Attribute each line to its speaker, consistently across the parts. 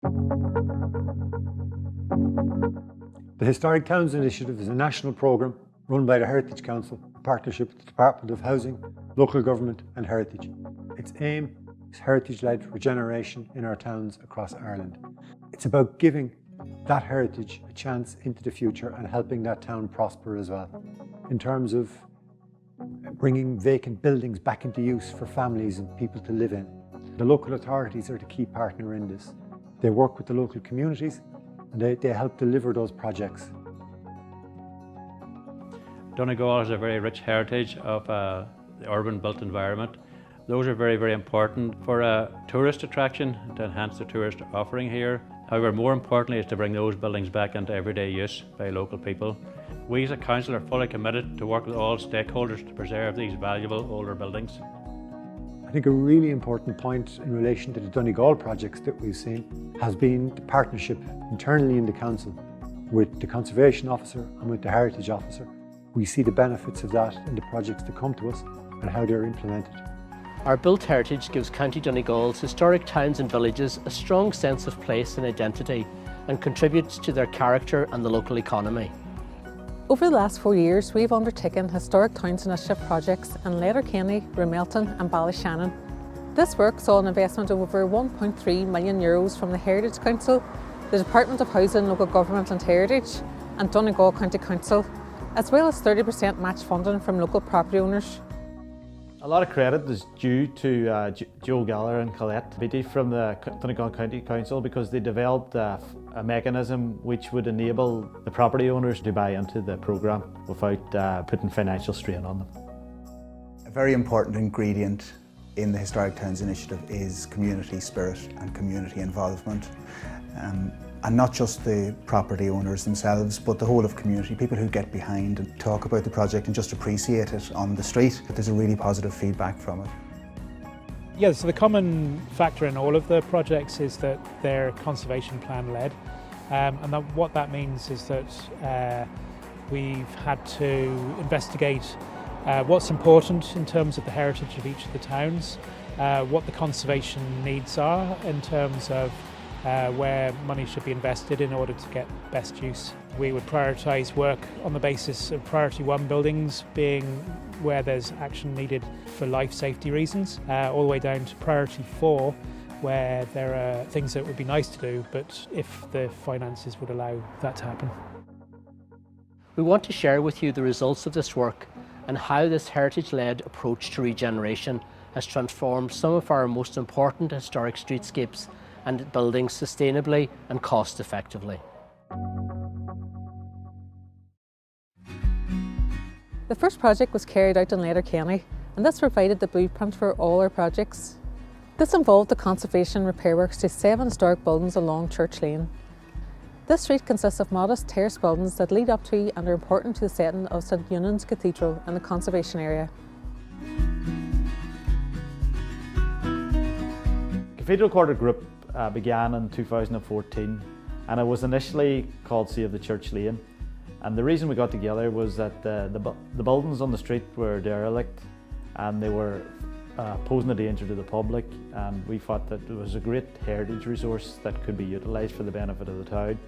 Speaker 1: The Historic Towns Initiative is a national programme run by the Heritage Council in partnership with the Department of Housing, Local Government and Heritage. Its aim is heritage-led regeneration in our towns across Ireland. It's about giving that heritage a chance into the future and helping that town prosper as well, in terms of bringing vacant buildings back into use for families and people to live in. The local authorities are the key partner in this. They work with the local communities and they help deliver those projects.
Speaker 2: Donegal has a very rich heritage of the urban built environment. Those are very, very important for a tourist attraction to enhance the tourist offering here. However, more importantly is to bring those buildings back into everyday use by local people. We as a council are fully committed to work with all stakeholders to preserve these valuable older buildings.
Speaker 1: I think a really important point in relation to the Donegal projects that we've seen has been the partnership internally in the council with the Conservation Officer and with the Heritage Officer. We see the benefits of that in the projects that come to us and how they're implemented.
Speaker 3: Our built heritage gives County Donegal's historic towns and villages a strong sense of place and identity and contributes to their character and the local economy.
Speaker 4: Over the last 4 years, we've undertaken Historic Towns Initiative projects in Letterkenny, Ramelton and Ballyshannon. This work saw an investment of over €1.3 million from the Heritage Council, the Department of Housing, Local Government and Heritage and Donegal County Council, as well as 30% match funding from local property owners.
Speaker 5: A lot of credit is due to Joe Gallagher and Colette Beatty from the Donegal County Council because they developed a mechanism which would enable the property owners to buy into the programme without putting financial strain on them.
Speaker 6: A very important ingredient in the Historic Towns Initiative is community spirit and community involvement. And not just the property owners themselves, but the whole of community, people who get behind and talk about the project and just appreciate it on the street. There's a really positive feedback from it.
Speaker 7: Yeah, so the common factor in all of the projects is that they're conservation plan led. What that means is that we've had to investigate what's important in terms of the heritage of each of the towns, what the conservation needs are in terms of where money should be invested in order to get best use. We would prioritise work on the basis of priority 1 buildings being where there's action needed for life safety reasons, all the way down to priority 4 where there are things that would be nice to do, but if the finances would allow that to happen.
Speaker 3: We want to share with you the results of this work and how this heritage-led approach to regeneration has transformed some of our most important historic streetscapes and buildings sustainably and cost-effectively.
Speaker 4: The first project was carried out in Letterkenny, and this provided the blueprint for all our projects. This involved the conservation repair works to 7 historic buildings along Church Lane. This street consists of modest terrace buildings that lead up to and are important to the setting of St Eunan's Cathedral in the conservation area.
Speaker 5: Cathedral Quarter Group began in 2014 and it was initially called Save the Church Lane, and the reason we got together was that the buildings on the street were derelict and they were posing a danger to the public, and we thought that it was a great heritage resource that could be utilised for the benefit of the town.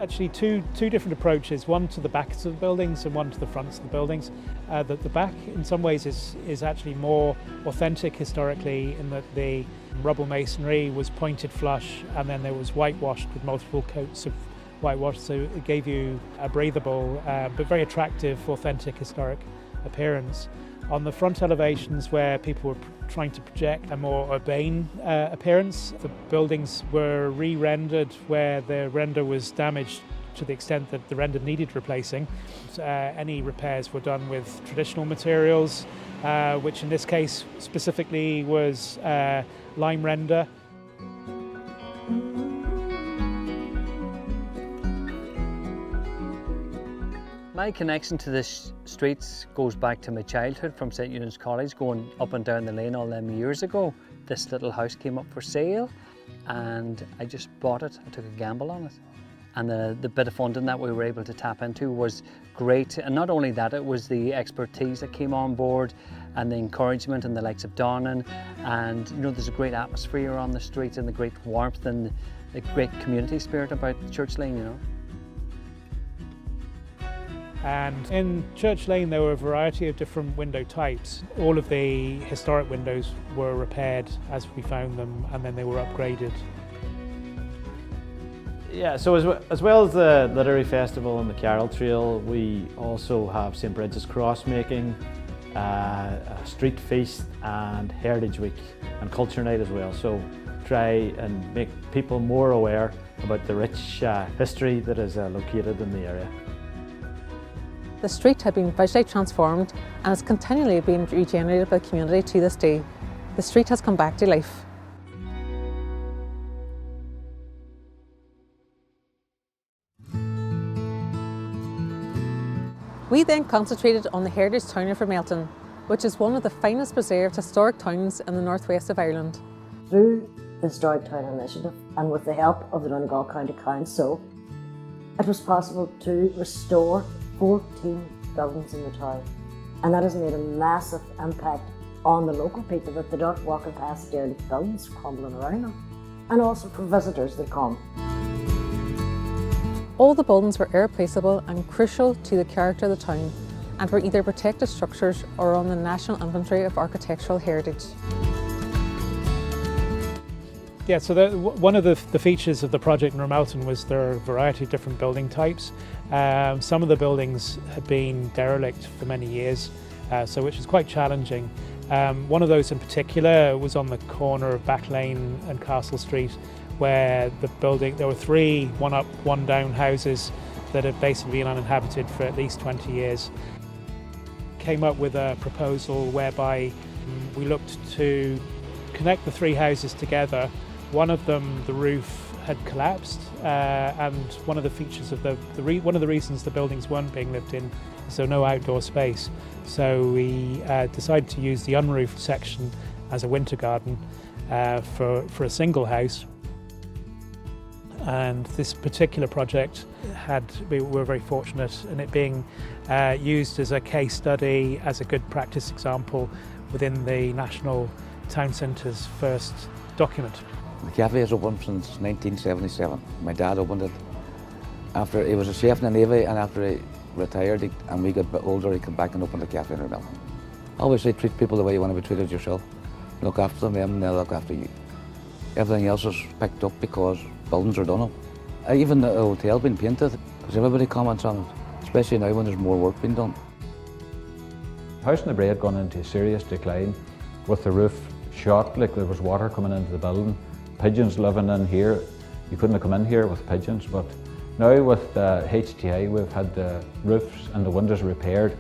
Speaker 7: Actually two different approaches, one to the backs of the buildings and one to the fronts of the buildings. The back in some ways is actually more authentic historically in that the rubble masonry was pointed flush and then there was whitewashed with multiple coats of whitewash, so it gave you a breathable but very attractive authentic historic appearance. On the front elevations where people were trying to project a more urbane appearance, the buildings were re-rendered where the render was damaged to the extent that the render needed replacing. Any repairs were done with traditional materials, which in this case specifically was lime render.
Speaker 8: My connection to this streets goes back to my childhood from St Eunan's College, going up and down the lane all them years ago. This little house came up for sale and I just bought it. I took a gamble on it. and the bit of funding that we were able to tap into was great. And not only that, it was the expertise that came on board and the encouragement and the likes of Duncan, and you know, there's a great atmosphere on the street and the great warmth and the great community spirit about Church Lane, you know.
Speaker 7: And in Church Lane there were a variety of different window types. All of the historic windows were repaired as we found them, and then they were upgraded.
Speaker 5: Yeah, so as well as the Literary Festival and the Carol Trail, we also have St Bridget's Cross making, a street feast and Heritage Week and Culture Night as well. So try and make people more aware about the rich history that is located in the area.
Speaker 4: The street had been visually transformed and is continually being regenerated by the community to this day. The street has come back to life. We then concentrated on the heritage town of Ramelton, which is one of the finest preserved historic towns in the northwest of Ireland.
Speaker 9: Through the Historic Town Initiative and with the help of the Donegal County Council, it was possible to restore 14 buildings in the town, and that has made a massive impact on the local people, that they don't walk past derelict buildings crumbling around them, and also for visitors that come.
Speaker 4: All the buildings were irreplaceable and crucial to the character of the town, and were either protected structures or on the National Inventory of Architectural Heritage.
Speaker 7: Yeah, so one of the features of the project in Ramelton was there are a variety of different building types. Some of the buildings had been derelict for many years, which is quite challenging. One of those in particular was on the corner of Back Lane and Castle Street, where there were 3 one up, one down houses that had basically been uninhabited for at least 20 years. Came up with a proposal whereby we looked to connect the 3 houses together. One of them, the roof had collapsed, and one of the features of one of the reasons the buildings weren't being lived in is there no outdoor space. So we decided to use the unroofed section as a winter garden for a single house. And this particular project we were very fortunate in it being used as a case study, as a good practice example within the National Town Centre's first document.
Speaker 10: The cafe is open since 1977. My dad opened it after he was a chef in the Navy, and after he retired and we got a bit older, he came back and opened the cafe in Ramelton. Obviously, treat people the way you want to be treated yourself. Look after them and they'll look after you. Everything else is picked up because buildings are done up. Even the hotel being painted, because everybody comments on it, especially now when there's more work being done.
Speaker 11: House in the Bray had gone into serious decline with the roof shot, like there was water coming into the building. Pigeons living in here, you couldn't have come in here with pigeons, but now with HTI we've had the roofs and the windows repaired.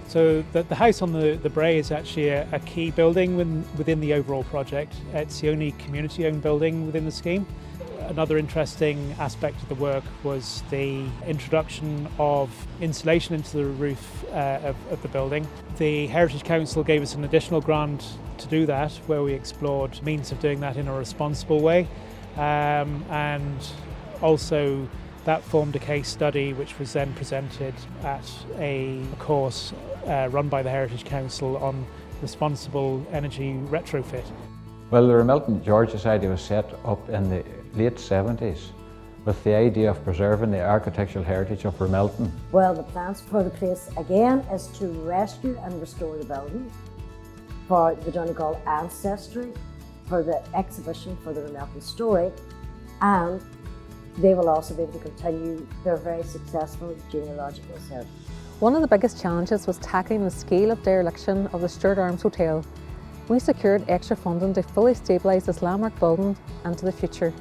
Speaker 7: So the house on the Bray is actually a key building within the overall project. It's the only community-owned building within the scheme. Another interesting aspect of the work was the introduction of insulation into the roof of the building. The Heritage Council gave us an additional grant to do that, where we explored means of doing that in a responsible way, and also that formed a case study which was then presented at a course run by the Heritage Council on responsible energy retrofit.
Speaker 11: Well, the Ramelton George Society was set up in the late 70s with the idea of preserving the architectural heritage of Ramelton.
Speaker 9: Well, the plans for the place again is to rescue and restore the building, for the Donegal ancestry, for the exhibition for the Ramelton story, and they will also be able to continue their very successful genealogical search.
Speaker 4: One of the biggest challenges was tackling the scale of dereliction of the Stuart Arms Hotel. We secured extra funding to fully stabilise this landmark building into the future.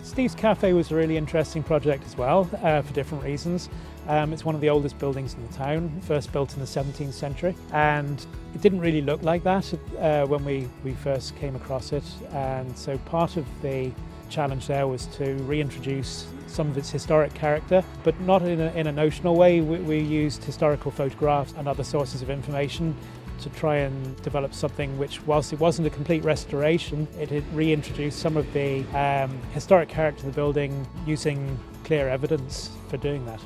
Speaker 7: Steve's Cafe was a really interesting project as well, for different reasons. It's one of the oldest buildings in the town, first built in the 17th century, and it didn't really look like that when we first came across it, and so part of the challenge there was to reintroduce some of its historic character, but not in a notional way. We used historical photographs and other sources of information to try and develop something which, whilst it wasn't a complete restoration, it had reintroduced some of the historic character of the building using clear evidence for doing that.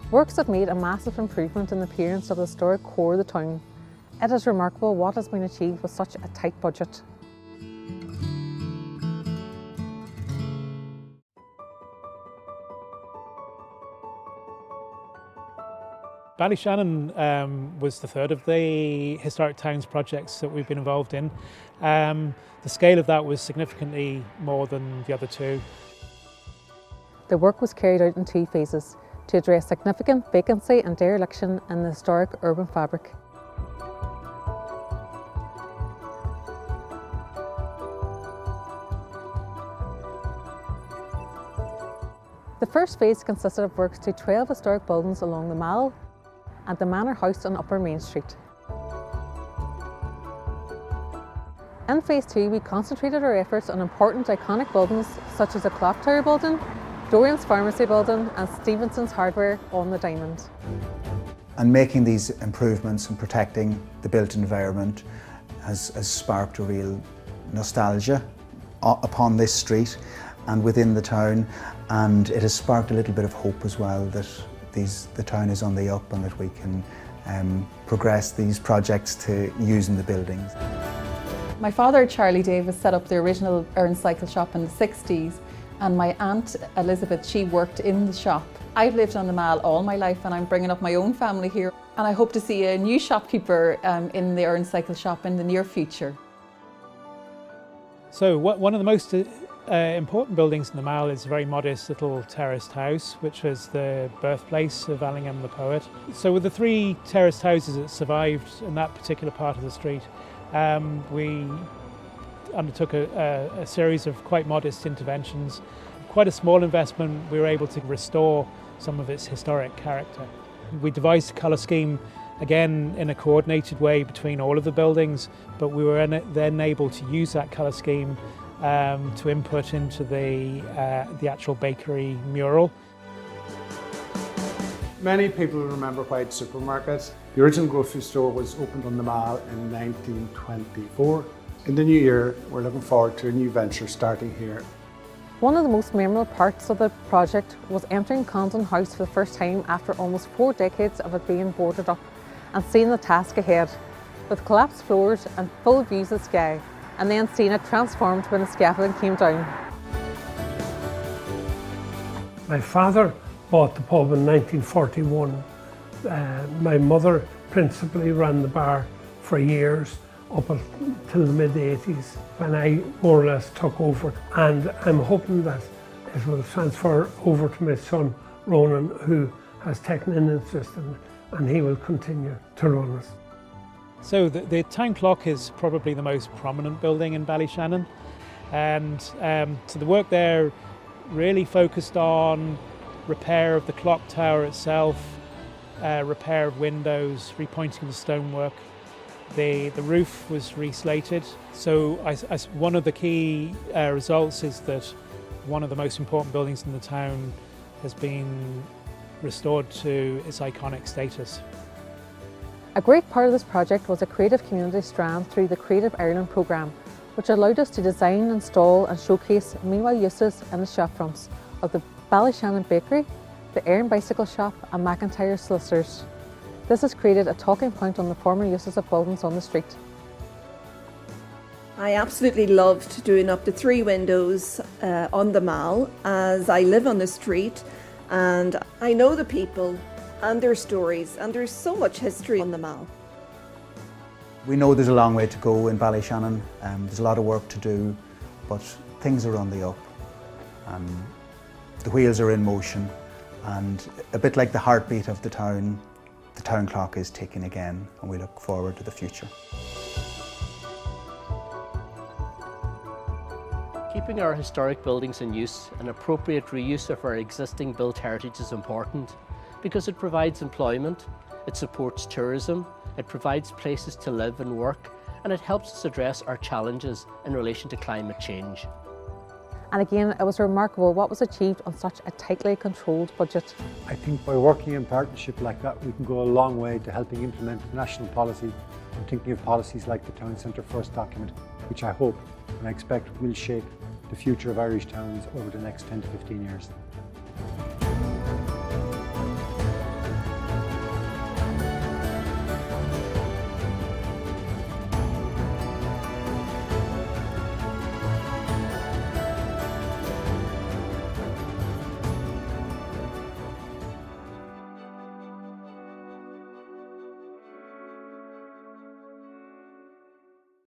Speaker 4: Works have made a massive improvement in the appearance of the historic core of the town. It is remarkable what has been achieved with such a tight budget.
Speaker 7: Ballyshannon was the third of the Historic Towns projects that we've been involved in. The scale of that was significantly more than the other two.
Speaker 4: The work was carried out in 2 phases to address significant vacancy and dereliction in the historic urban fabric. The first phase consisted of works to 12 historic buildings along the Mall and the Manor House on Upper Main Street. In phase 2, we concentrated our efforts on important iconic buildings such as the Clock Tower building, Dorian's Pharmacy building and Stevenson's Hardware on the Diamond.
Speaker 6: And making these improvements and protecting the built environment has sparked a real nostalgia upon this street and within the town, and it has sparked a little bit of hope as well that the town is on the up and that we can progress these projects to using the buildings.
Speaker 12: My father, Charlie Davis, set up the original Earn Cycle shop in the 60s, and my aunt Elizabeth, she worked in the shop. I've lived on the Mall all my life and I'm bringing up my own family here, and I hope to see a new shopkeeper in the Earn Cycle shop in the near future.
Speaker 7: So one of the most important buildings in the Mall is a very modest little terraced house, which was the birthplace of Allingham the poet. So with the 3 terraced houses that survived in that particular part of the street, we undertook a series of quite modest interventions. Quite a small investment, we were able to restore some of its historic character. We devised a colour scheme, again in a coordinated way between all of the buildings, but we were then able to use that colour scheme to input into the actual bakery mural.
Speaker 13: Many people remember White Supermarket. The original grocery store was opened on the Mall in 1924. In the new year, we're looking forward to a new venture starting here.
Speaker 4: One of the most memorable parts of the project was entering Condon House for the first time after almost 4 decades of it being boarded up, and seeing the task ahead, with collapsed floors and full views of the sky, and then seeing it transformed when the scaffolding came down.
Speaker 14: My father bought the pub in 1941. My mother principally ran the bar for years up until the mid-80s when I more or less took over, and I'm hoping that it will transfer over to my son Ronan, who has taken an interest in it, and he will continue to run it.
Speaker 7: So the town clock is probably the most prominent building in Ballyshannon, and so the work there really focused on repair of the clock tower itself, repair of windows, repointing of the stonework. The roof was reslated. So one of the key results is that one of the most important buildings in the town has been restored to its iconic status.
Speaker 4: A great part of this project was a creative community strand through the Creative Ireland programme, which allowed us to design, install and showcase meanwhile uses in the shopfronts of the Ballyshannon Bakery, the Erin Bicycle Shop and McIntyre Solicitors. This has created a talking point on the former uses of buildings on the street.
Speaker 15: I absolutely loved doing up the 3 windows on the Mall, as I live on the street and I know the people and their stories, and there's so much history on the Mall.
Speaker 6: We know there's a long way to go in Ballyshannon. There's a lot of work to do, but things are on the up. The wheels are in motion, and a bit like the heartbeat of the town clock is ticking again, and we look forward to the future.
Speaker 3: Keeping our historic buildings in use and appropriate reuse of our existing built heritage is important because it provides employment, it supports tourism, it provides places to live and work, and it helps us address our challenges in relation to climate change.
Speaker 4: And again, it was remarkable what was achieved on such a tightly controlled budget.
Speaker 1: I think by working in partnership like that, we can go a long way to helping implement national policy and thinking of policies like the Town Centre First document, which I hope and I expect will shape the future of Irish towns over the next 10 to 15 years.